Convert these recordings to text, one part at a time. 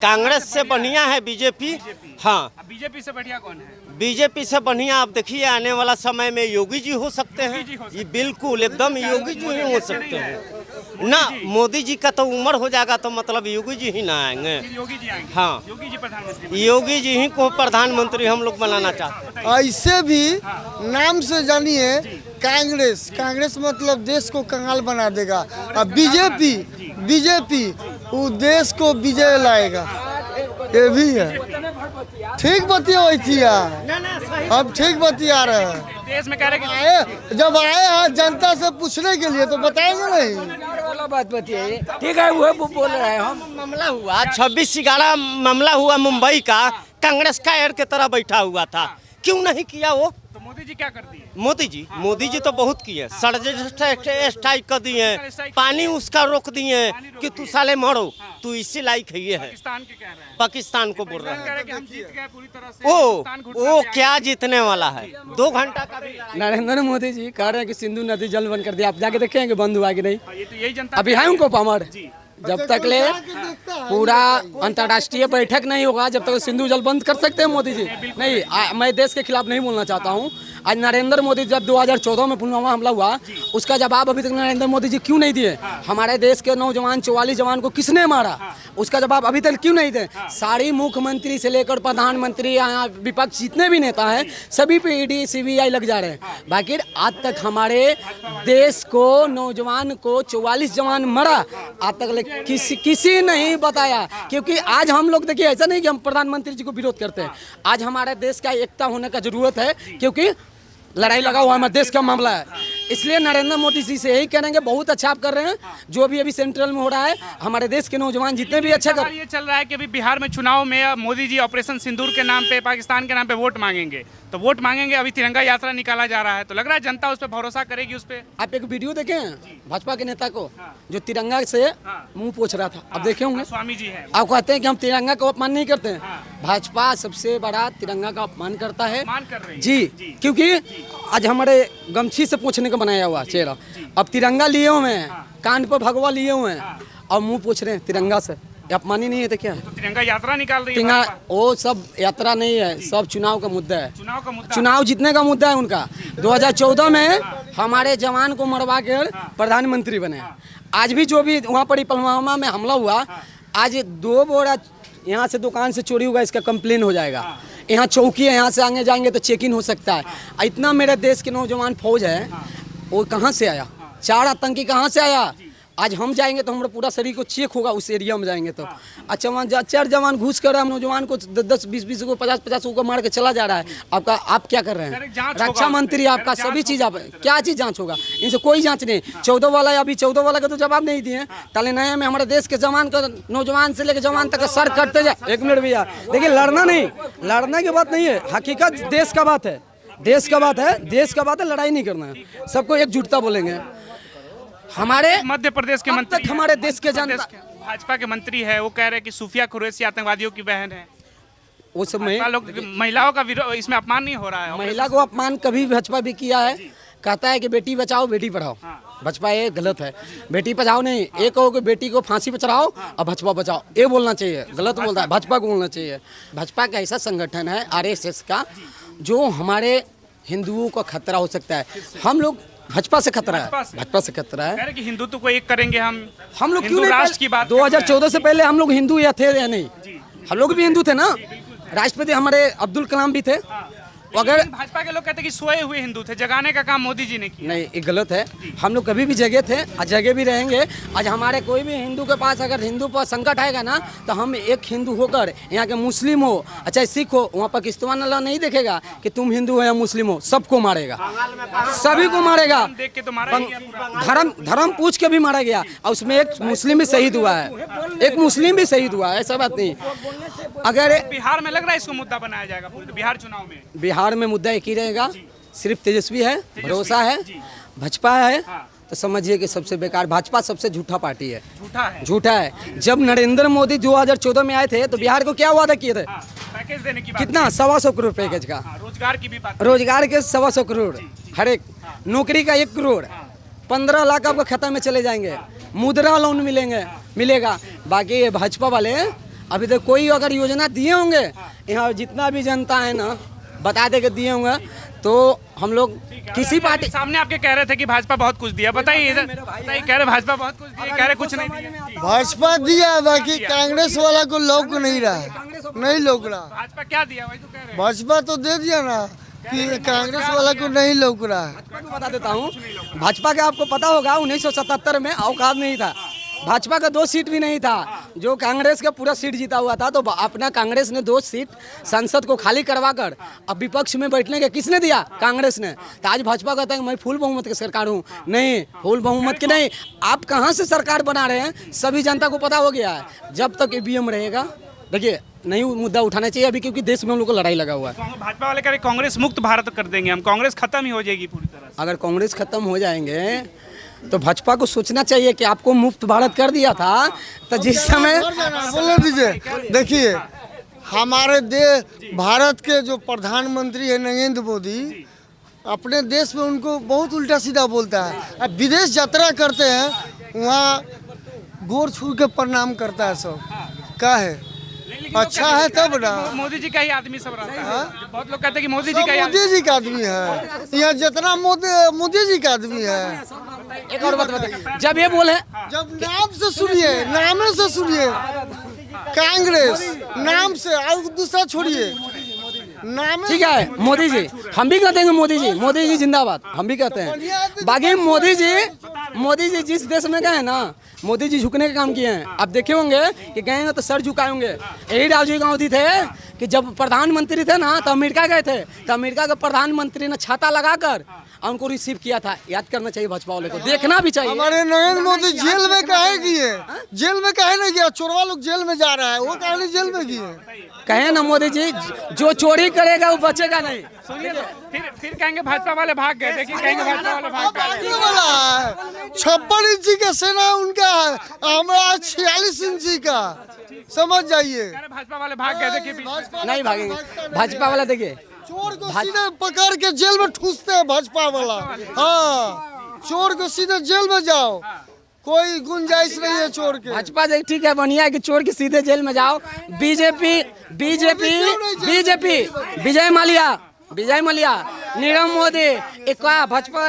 कांग्रेस से बढ़िया है बीजेपी। हाँ, बीजेपी से बढ़िया कौन है? बीजेपी से बढ़िया आप देखिए आने वाला समय में योगी जी हो सकते हैं। ये बिल्कुल एकदम योगी जी ही हो सकते हैं ना। मोदी जी का तो उम्र हो जाएगा तो मतलब योगी जी ही ना आएंगे। योगी जी आएंगे। हाँ, योगी जी प्रधानमंत्री। योगी जी ही को प्रधानमंत्री हम लोग बनाना चाहते हैं। ऐसे भी नाम से जानिए कांग्रेस, कांग्रेस मतलब देश को कंगाल बना देगा। और बीजेपी वो देश को विजय लाएगा। ये भी है। ठीक बतिया हुई थी यार, अब ठीक बतिया रहे हैं। देश में कह रहे हैं जब आए हैं जनता से पूछने के लिए तो बताएंगे नहीं। बोला बात बताइए, ठीक है वो बोल रहे हैं हम। मामला हुआ 26/11 मामला हुआ मुंबई का, कांग्रेस का एयर के तरह बैठा हुआ था, क्यों नहीं किया वो? तो मोदी जी क्या करती है? मोदी जी तो बहुत किए, सड़क स्ट्राइक कर दिए, पानी उसका रोक दिए कि तू साले मरो, तू इसी लायक है। ये है पाकिस्तान के कह रहे हैं। पाकिस्तान को बोल रहे कह हैं। रहे हैं कि हम जीत गए पूरी तरह से। पाकिस्तान घुटना वो पे आ क्या जीतने वाला है? 2 घंटा का भी नरेंद्र मोदी जी कह रहे हैं कि सिंधु नदी जल बंद कर दिया। आप जाके देखेंगे बंद हुआ कि नहीं। ये तो यही जनता अभी है उनको पावर। जब तक ले पूरा अंतर्राष्ट्रीय बैठक नहीं होगा जब तक सिंधु जल बंद कर सकते हैं मोदी जी नहीं। मैं देश के खिलाफ नहीं बोलना चाहता हूँ। आज नरेंद्र मोदी जब 2014 में पुलवामा हमला हुआ उसका जवाब अभी तक नरेंद्र मोदी जी क्यों नहीं दिए? हमारे देश के नौजवान 44 जवान को किसने मारा उसका जवाब अभी तक क्यों नहीं दे? सारी मुख्यमंत्री से लेकर प्रधानमंत्री यहाँ विपक्ष जितने भी नेता हैं सभी पे ईडी CBI लग जा रहे हैं। बाकी आज तक हमारे देश को नौजवान को 44 जवान मरा आज तक किसी नहीं बताया। क्योंकि आज हम लोग देखिए ऐसा नहीं कि हम प्रधानमंत्री जी को विरोध करते हैं। आज हमारे देश का एकता होने का जरूरत है क्योंकि लड़ाई लगा हुआ हमारे देश का मामला है। इसलिए नरेंद्र मोदी जी से यही कहेंगे बहुत अच्छा आप कर रहे हैं जो भी अभी सेंट्रल में हो रहा है। हमारे देश के नौजवान जितने भी अच्छा कर ये चल रहा है कि अभी बिहार में चुनाव में मोदी जी ऑपरेशन सिंदूर के नाम पे पाकिस्तान के नाम पे वोट मांगेंगे। तो वोट मांगेंगे, अभी तिरंगा यात्रा निकाला जा रहा है तो लग रहा है जनता उस पर भरोसा करेगी। उस पर आप एक वीडियो देखे हैं भाजपा के नेता को जो तिरंगा से मुंह पोछ रहा था, आप देखे होंगे। स्वामी जी है, आप कहते हैं कि हम तिरंगा का अपमान नहीं करते हैं। भाजपा सबसे बड़ा तिरंगा का अपमान करता है। मान कर रही है। जी, क्योंकि आज हमारे गमछी से पोछने का बनाया हुआ चेहरा, अब तिरंगा लिए हुए हैं, कान पर भगवा लिए हुए हैं और मुंह पोछ रहे हैं तिरंगा से। ये अपमान ही नहीं है तो क्या है? तिरंगा यात्रा निकाल रही है तिरंगा भाजपा। वो सब यात्रा नहीं है, सब चुनाव का मुद्दा है। चुनाव का मुद्दा, चुनाव जीतने का मुद्दा है उनका। 2014 में हमारे जवान को मरवा के प्रधानमंत्री बने। आज भी जो भी वहाँ पर पुलवामा में हमला हुआ, आज 2 बोरा यहाँ से दुकान से चोरी हुआ इसका कंप्लेन हो जाएगा। यहाँ चौकी है, यहाँ से आगे जाएंगे तो चेक इन हो सकता है। इतना मेरे देश के नौजवान फौज है, वो कहाँ से आया? 4 आतंकी कहाँ से आया? आज हम जाएंगे तो हमारा पूरा शरीर को चेक होगा उस एरिया में जाएंगे तो। अच्छा 4 जवान घुस कर हम नौजवान को 10-20 को 50-50 को मार के चला जा रहा है। आपका आप क्या कर रहे हैं? रक्षा मंत्री आपका सभी चीज़ आप क्या चीज़ जांच होगा? इनसे कोई जांच नहीं। 14 वाला अभी 14 वाला का तो जवाब नहीं दिए। ताले नया में हमारे देश के जवान का नौजवान से लेकर जवान तक सर कटते जाए। 1 मिनट भैया देखिए, लड़ना नहीं, लड़ने की बात नहीं है, हकीकत देश का बात है, देश का बात है, देश का बात है। लड़ाई नहीं करना है, सबको एकजुटता बोलेंगे। हमारे मध्य प्रदेश के मंत्री, हमारे देश के जनता भाजपा के मंत्री है, वो कह रहे हैं कि सूफिया कुरैशी आतंकवादियों की बहन है। वो सब में लोग महिलाओं का विरोध, इसमें अपमान नहीं हो रहा है? महिला को अपमान कभी भाजपा भी किया है। कहता है कि बेटी बचाओ बेटी पढ़ाओ। भाजपा ये गलत है। बेटी बचाओ नहीं, एक कहो कि बेटी को फांसी पे चढ़ाओ और भाजपा बचाओ, ये बोलना चाहिए। गलत बोलता है, भाजपा को बोलना चाहिए। भाजपा का ऐसा संगठन है RSS का जो हमारे हिंदुओं का खतरा हो सकता है। हम लोग भाजपा से खतरा है, भाजपा से खतरा है। कह रहे कि हिंदुत्व को एक करेंगे हम लोग क्यों हिंदू नहीं? राष्ट्र की बात 2014 से पहले हम लोग हिंदू या थे या नहीं? हम लोग भी हिंदू थे ना। राष्ट्रपति हमारे अब्दुल कलाम भी थे। अगर भाजपा के लोग कहते हैं कि सोए हुए हिंदू थे, जगाने का काम मोदी जी ने किया। नहीं, ये गलत है। हम लोग कभी भी जगह थे और जगह भी रहेंगे। आज हमारे कोई भी हिंदू के पास अगर हिंदू पर संकट आएगा ना तो हम एक हिंदू होकर यहाँ के मुस्लिम हो अच्छा सिख हो, वहाँ पाकिस्तान वाला नहीं देखेगा कि तुम हिंदू हो या मुस्लिम हो, सबको मारेगा, सभी को मारेगा। देख के तो मारा ही गया पूरा। धर्म पूछ के भी मारा गया और उसमें एक मुस्लिम भी शहीद हुआ है, एक मुस्लिम भी शहीद हुआ है। ऐसा बात नहीं। अगर बिहार में लग रहा है इसको मुद्दा बनाया जाएगा पूरे बिहार चुनाव में? बिहार में मुद्दा एक ही रहेगा, सिर्फ तेजस्वी है, भरोसा है, भाजपा है तो समझिए कि सबसे बेकार। भाजपा सबसे झूठा पार्टी है, झूठा है। जब नरेंद्र मोदी 2014 में आए थे तो बिहार को क्या वादा किए थे? पैकेज देने की बात, कितना? 125 करोड़ पैकेज का। रोजगार की भी बात, रोजगार के 125 करोड़, हर एक नौकरी का 1 करोड़, 15 लाख आपको खाता में चले जाएंगे, मुद्रा लोन मिलेगा। बाकी ये भाजपा वाले अभी तक कोई अगर योजना दिए होंगे, यहाँ जितना भी जनता है ना बता दे के दिए होंगे, तो हम लोग किसी पार्टी सामने आपके कह रहे थे कि भाजपा बहुत कुछ दिया, बताइए इधर, बताइए। कह रहे भाजपा बहुत कुछ दिया, कह रहे कुछ नहीं दिया। भाजपा दिया, बाकी कांग्रेस वाला को लौक नहीं रहा है, नहीं लौक रहा। भाजपा क्या दिया वही तो कह रहे हैं। भाजपा तो दे दिया ना, कि कांग्रेस वाला को नहीं लौक रहा है। भाजपा को बता देता हूँ, भाजपा का आपको पता होगा 1977 में औकात नहीं था, भाजपा का 2 सीट भी नहीं था, जो कांग्रेस का पूरा सीट जीता हुआ था। तो अपना कांग्रेस ने 2 सीट संसद को खाली करवाकर अब विपक्ष में बैठने के किसने दिया? कांग्रेस ने। तो आज भाजपा कहता है कि मैं फुल बहुमत की सरकार हूँ। नहीं, फुल बहुमत की नहीं, आप कहाँ से सरकार बना रहे हैं सभी जनता को पता हो गया है। जब तक ईवीएम रहेगा, देखिए नहीं मुद्दा उठाना चाहिए अभी, क्योंकि देश में हम लोग को लड़ाई लगा हुआ है। भाजपा वाले कह रहे कांग्रेस मुक्त भारत कर देंगे हम, कांग्रेस खत्म ही हो जाएगी पूरी तरह से। अगर कांग्रेस खत्म हो जाएंगे तो भाजपा को सोचना चाहिए कि आपको मुफ्त भारत कर दिया था, तो जिस समय बोले दीजिए, देखिए हमारे देश भारत के जो प्रधानमंत्री है नरेंद्र मोदी, अपने देश में उनको बहुत उल्टा सीधा बोलता है। अब विदेश यात्रा करते हैं, वहाँ गोर छू के प्रणाम करता है सब, क्या है अच्छा है तब ना। मोदी जी का ही आदमी सब रहता है। बहुत लोग कहते हैं कि मोदी जी का ही मोदी जी का आदमी है, यहाँ जितना मोदी जी का आदमी है। एक और बात बताइए, जब ये बोले, जब नाम से सुनिए, नाम से सुनिए कांग्रेस नाम से, और दूसरा छोड़िए नाम। ठीक है मोदी जी, हम भी कहते हैं मोदी जी जिंदाबाद, हम भी कहते हैं। बाकी मोदी जी जिस देश में गए ना, मोदी जी झुकने का काम किए हैं। आप देखे होंगे कि गए तो सर झुकाए होंगे। यही राजीव गांधी थे कि जब प्रधानमंत्री थे ना तो अमेरिका गए थे, तो अमेरिका के प्रधानमंत्री ने छाता लगाकर उनको रिसीव किया था। याद करना चाहिए भाजपा वाले को, देखना भी चाहिए। हमारे नरेंद्र मोदी जेल में काहे गए? जेल में काहे नहीं गया? चोरवा लोग जेल में जा रहा है, वो काहे नहीं जेल में गए? कहे ना मोदी जी, जो चोरी करेगा वो बचेगा नहीं। सुनिए, फिर कहेंगे भाजपा वाले भाग गए, देखिए कहेंगे भाजपा वाले भाग गए। भागने वाला है, 56 इंची का सेना उनका है, हमारा 46 इंची का, समझ जाइए। भाजपा वाले भाग गए, देखिए नहीं भागेंगे भाजपा वाला। देखिए चोर को सीधे पकड़ के जेल में ठूसते हैं भाजपा वाला। हाँ, चोर को सीधे जेल में जाओ, कोई गुंजाइश नहीं है चोर के। भाजपा देख ठीक है, बढ़िया है कि चोर के सीधे जेल में जाओ। बीजेपी विजय माल्या, नीरव मोदी, एक भाजपा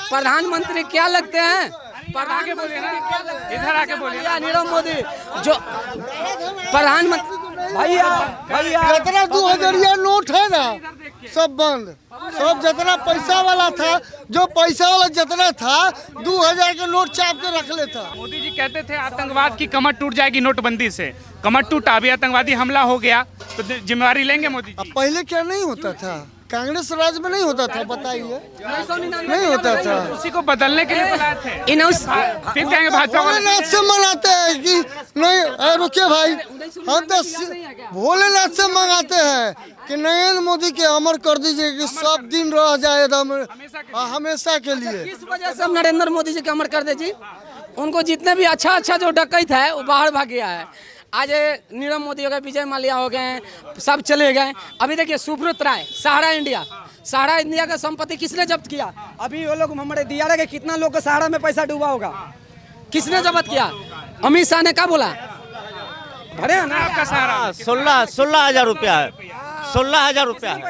प्रधानमंत्री क्या लगते हैं? आके बोलिए ना, इधर आके बोलिए। नीरव मोदी जो प्रधानमंत्री, भैया जितना 2000 नोट है ना सब बंद, सब जितना पैसा वाला था, जो पैसा वाला जितना था 2000 के नोट चाप के रख लेता। मोदी जी कहते थे आतंकवाद की कमर टूट जाएगी नोटबंदी से, कमर टूटा, अभी आतंकवादी हमला हो गया तो जिम्मेवारी लेंगे मोदी जी। पहले क्या नहीं होता था? कांग्रेस राज में नहीं होता था, बताइए, नहीं होता था। उसी को बदलने के लिए बुलाए थे। फिर कहेंगे भाजपा वाले भोलेनाथ से मनाते हैं कि नहीं? रुकिए भाई, हम तो भोलेनाथ से मंगाते हैं कि नरेंद्र मोदी के अमर कर दीजिए कि सब दिन रह जाए एकदम हमेशा के लिए। किस वजह से हम नरेंद्र मोदी जी के अमर कर दीजिए? उनको जितने भी अच्छा जो डकैत है वो बाहर भाग गया है। आज नीरव मोदी हो गए, विजय माल्या हो गए, सब चले गए। अभी देखिए सुब्रत राय, सहारा इंडिया का संपत्ति किसने जब्त किया? अभी वो लोग हमारे दिया के कितना लोग का सहारा में पैसा डूबा होगा, किसने जब्त किया? अमित शाह ने क्या बोला? भरे है ना आपका सहारा 16,000 रुपया है, 16,000 रुपया है,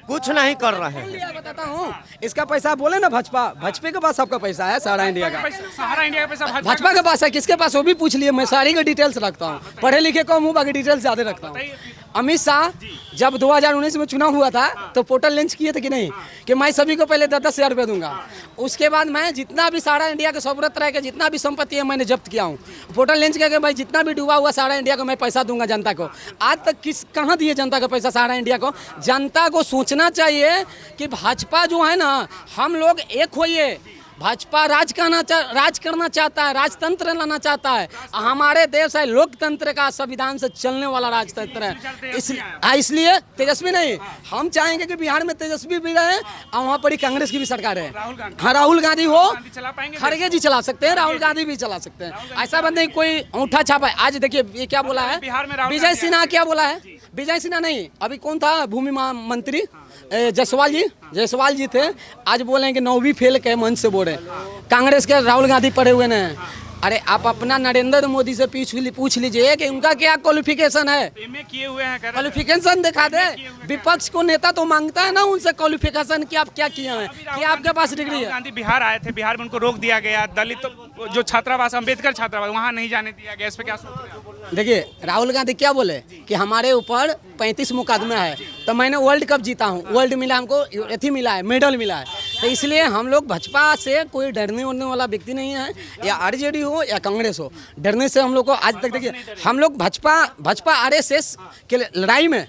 कुछ नहीं कर रहे हैं। बताता हूँ, इसका पैसा बोले ना भाजपा के पास सबका पैसा है। सहारा इंडिया का पैसा भाजपा के पास है, किसके पास वो भी पूछ लिए। मैं सारी के डिटेल्स रखता हूँ, पढ़े लिखे कम हूँ, बाकी डिटेल्स ज्यादा रखता हूँ। अमित शाह जब 2019 में चुनाव हुआ था तो पोर्टल लॉन्च किए थे कि नहीं, कि मैं सभी को पहले 10,000 रुपये दूंगा। उसके बाद मैं जितना भी सहारा इंडिया के सुब्रत राय के जितना भी संपत्ति है मैंने जब्त किया हूँ। पोर्टल लॉन्च करके भाई जितना भी डूबा हुआ सहारा इंडिया को मैं पैसा दूंगा जनता को। आज तक कहाँ दिए जनता का पैसा सहारा इंडिया को? जनता को सोचना चाहिए कि भाजपा जो है ना, हम लोग एक होइए। भाजपा राज करना चाहता है, राजतंत्र लाना चाहता है। हमारे देश है लोकतंत्र का, संविधान से चलने वाला राजतंत्र है। इसलिए तेजस्वी नहीं, हम चाहेंगे कि बिहार में तेजस्वी भी रहे और वहाँ पर ही कांग्रेस की भी सरकार है। हाँ, राहुल गांधी हो, खड़गे जी चला सकते हैं, राहुल गांधी भी चला सकते हैं। ऐसा बात नहीं कोई अंगूठा छापा है। आज देखिए ये क्या बोला है विजय सिन्हा, क्या बोला है विजय सिन्हा? नहीं, अभी कौन था भूमि मंत्री? जायसवाल जी थे। आज बोले कि 9वीं फेल के मंच से बोले। कांग्रेस के राहुल गांधी पढ़े हुए हैं, अरे आप अपना नरेंद्र मोदी से पूछ लीजिए कि उनका क्या क्वालिफिकेशन है, एमए किए हुए हैं, कह रहे हैं। क्वालिफिकेशन दिखा दे। विपक्ष को नेता तो मांगता है ना उनसे क्वालिफिकेशन कि आप क्या किए हैं, कि आपके पास डिग्री राहुल है। गांधी बिहार आए थे, बिहार में उनको रोक दिया गया, दलित जो छात्रावास अम्बेडकर छात्रावास वहाँ नहीं जाने दिया गया, इस पे क्या सोच रहे हैं? देखिए राहुल गांधी क्या बोले कि हमारे ऊपर 35 मुकदमे है, तो मैंने वर्ल्ड कप जीता हूँ, वर्ल्ड मिला हमको, अथी मिला है, मेडल मिला है, तो इसलिए हम लोग भाजपा से कोई डरने उड़ने वाला व्यक्ति नहीं है, या आरजेडी हो या कांग्रेस हो। डरने से हम लोग को आज तक, देखिए हम लोग भाजपा आरएसएस के लड़ाई में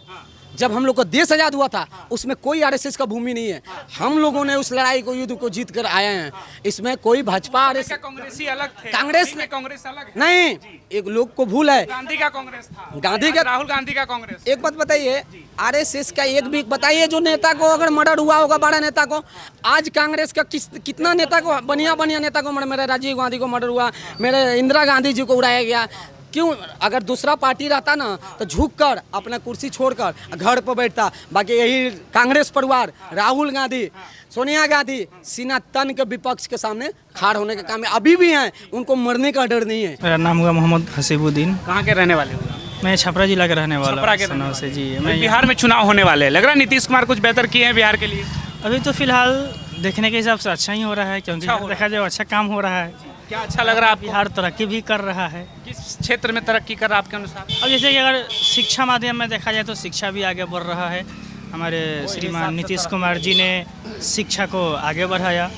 जब हम लोग को देश आज़ाद हुआ था उसमें कोई आरएसएस का भूमि नहीं है। हम लोगों ने उस लड़ाई को, युद्ध को जीत कर आए हैं। इसमें कोई भाजपा आरएसएस, कांग्रेसी अलग थे, कांग्रेस में कांग्रेस अलग है। नहीं, एक लोग को भूल है। गांधी का कांग्रेस था, गांधी का, राहुल गांधी का कांग्रेस। एक बात बताइए, आरएसएस का एक भी बताइए जो नेता को अगर मर्डर हुआ होगा, बड़ा नेता को। आज कांग्रेस का कितना नेता को, बढ़िया नेता को, मेरे राजीव गांधी को मर्डर हुआ, मेरे इंदिरा गांधी जी को उड़ाया गया। क्यों? अगर दूसरा पार्टी रहता ना तो झुक कर अपना कुर्सी छोड़कर घर पर बैठता। बाकी यही कांग्रेस परिवार, राहुल गांधी, सोनिया गांधी सीना तन के विपक्ष के सामने खाड़ होने के काम में अभी भी हैं, उनको मरने का डर नहीं है। मेरा नाम हुआ मोहम्मद हसीबुद्दीन। कहाँ के रहने वाले हो? मैं छपरा जिला का रहने वाला छपरा के हूँ, सनौ से जी। मैं बिहार में चुनाव होने वाले हैं, लग रहा है नीतीश कुमार कुछ बेहतर किए हैं बिहार के लिए? अभी तो फिलहाल देखने के हिसाब से अच्छा ही हो रहा है, क्योंकि देखा जाए अच्छा काम हो रहा है। क्या अच्छा लग रहा है आपको? बिहार तरक्की भी कर रहा है। किस क्षेत्र में तरक्की कर रहा है आपके अनुसार? अब जैसे कि अगर शिक्षा माध्यम में देखा जाए तो शिक्षा भी आगे बढ़ रहा है। हमारे श्रीमान नीतीश कुमार जी ने शिक्षा को आगे बढ़ाया,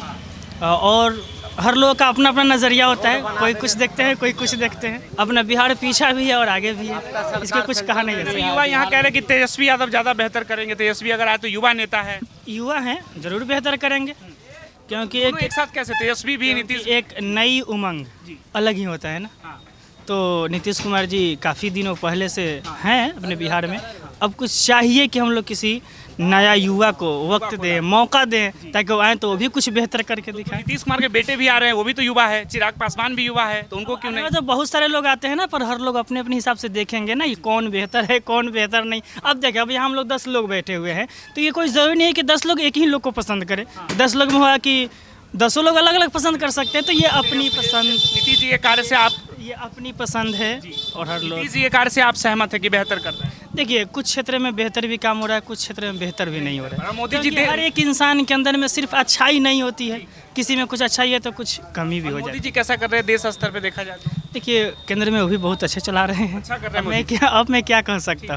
और हर लोग का अपना अपना नज़रिया होता है, कोई कुछ देखते हैं, कोई कुछ देखते हैं। अपना बिहार पीछा भी है और आगे भी है, इसके कुछ कहा नहीं जा सकता। युवा यहाँ कह रहे हैं कि तेजस्वी यादव ज़्यादा बेहतर करेंगे, तेजस्वी अगर आए तो युवा नेता है। युवा हैं, जरूर बेहतर करेंगे, क्योंकि एक साथ कैसे, तेजस्वी भी नीतीश? एक नई उमंग अलग ही होता है ना। तो नीतीश कुमार जी काफ़ी दिनों पहले से हैं अपने बिहार में। अब कुछ चाहिए कि हम लोग किसी नया युवा को वक्त दें, मौका दें, ताकि वो आए तो वो भी कुछ बेहतर करके दिखाएं। नीतीश कुमार के बेटे भी आ रहे हैं, वो भी तो युवा है, चिराग पासवान भी युवा है, तो उनको क्यों नहीं? तो बहुत सारे लोग आते हैं ना, पर हर लोग अपने अपने हिसाब से देखेंगे ना, ये कौन बेहतर है कौन बेहतर नहीं। अब देखें, अब यहाँ हम लोग 10 लोग बैठे हुए हैं, तो ये कोई ज़रूरी नहीं है कि 10 लोग एक ही लोग को पसंद करें। 10 लोग में हुआ कि 10 लोग अलग अलग पसंद कर सकते हैं, तो ये अपनी पसंद, नीतीश जी के कार्य से आप, ये अपनी पसंद है। और हर लोग, नीतीश जी के कार्य से आप सहमत है कि बेहतर कर रहे हैं? देखिए कुछ क्षेत्र में बेहतर भी काम हो रहा है, कुछ क्षेत्र में बेहतर भी नहीं हो रहा है। मोदी जी क्योंकि हर एक इंसान के अंदर में सिर्फ अच्छाई नहीं होती है, किसी में कुछ अच्छाई है तो कुछ कमी भी हो जाती है। मोदी जी कैसा कर रहे हैं देश स्तर पे देखा जाए तो? देखिए केंद्र में वो भी बहुत अच्छे चला रहे हैं। अच्छा कर रहे हैं अब मैं क्या कह सकता